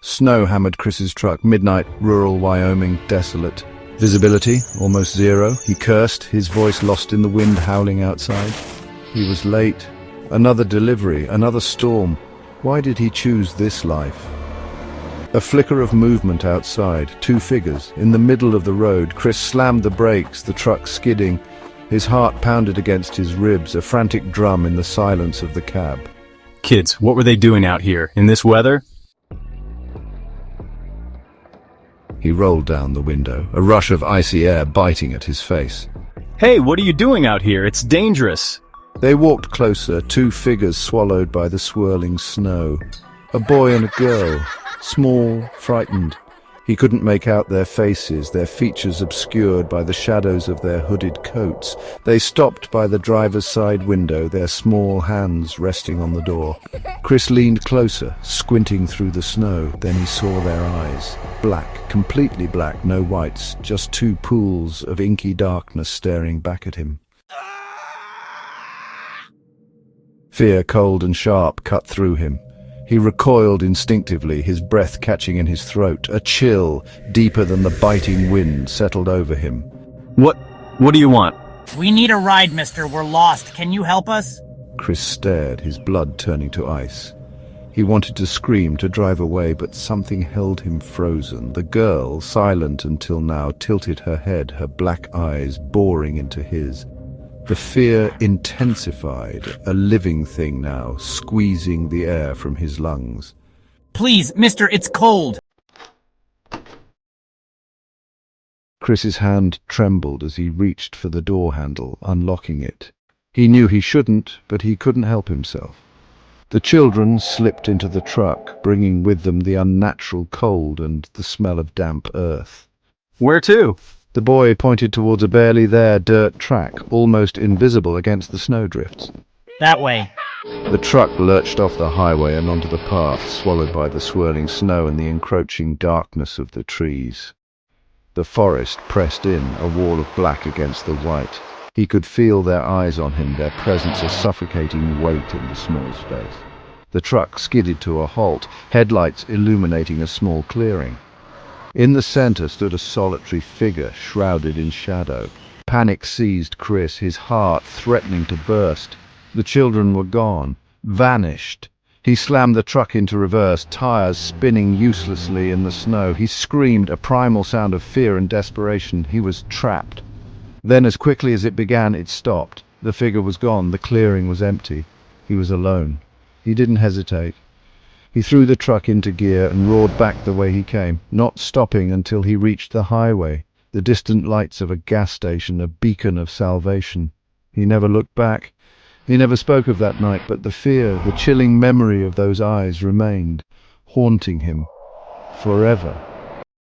Snow hammered Chris's truck. Midnight, rural Wyoming, desolate. Visibility, almost zero. He cursed, his voice lost in the wind howling outside. He was late. Another delivery, another storm. Why did he choose this life? A flicker of movement outside, two figures. In the middle of the road, Chris slammed the brakes, the truck skidding. His heart pounded against his ribs, a frantic drum in the silence of the cab. Kids, what were they doing out here, in this weather? He rolled down the window, a rush of icy air biting at his face. Hey, what are you doing out here? It's dangerous. They walked closer, two figures swallowed by the swirling snow. A boy and a girl, small, frightened. He couldn't make out their faces, their features obscured by the shadows of their hooded coats. They stopped by the driver's side window, their small hands resting on the door. Chris leaned closer, squinting through the snow. Then he saw their eyes. Black, completely black, no whites, just two pools of inky darkness staring back at him. Fear, cold and sharp, cut through him. He recoiled instinctively, his breath catching in his throat. A chill, deeper than the biting wind, settled over him. What do you want? We need a ride, mister. We're lost. Can you help us? Chris stared, his blood turning to ice. He wanted to scream, to drive away, but something held him frozen. The girl, silent until now, tilted her head, her black eyes boring into his. The fear intensified, a living thing now, squeezing the air from his lungs. Please, mister, it's cold. Chris's hand trembled as he reached for the door handle, unlocking it. He knew he shouldn't, but he couldn't help himself. The children slipped into the truck, bringing with them the unnatural cold and the smell of damp earth. Where to? The boy pointed towards a barely there dirt track, almost invisible against the snowdrifts. That way. The truck lurched off the highway and onto the path, swallowed by the swirling snow and the encroaching darkness of the trees. The forest pressed in, a wall of black against the white. He could feel their eyes on him, their presence a suffocating weight in the small space. The truck skidded to a halt, headlights illuminating a small clearing. In the center stood a solitary figure, shrouded in shadow. Panic seized Chris, his heart threatening to burst. The children were gone, vanished. He slammed the truck into reverse, tires spinning uselessly in the snow. He screamed, a primal sound of fear and desperation. He was trapped. Then, as quickly as it began, it stopped. The figure was gone, the clearing was empty. He was alone. He didn't hesitate. He threw the truck into gear and roared back the way he came, not stopping until he reached the highway, the distant lights of a gas station, a beacon of salvation. He never looked back. He never spoke of that night, but the fear, the chilling memory of those eyes remained, haunting him forever.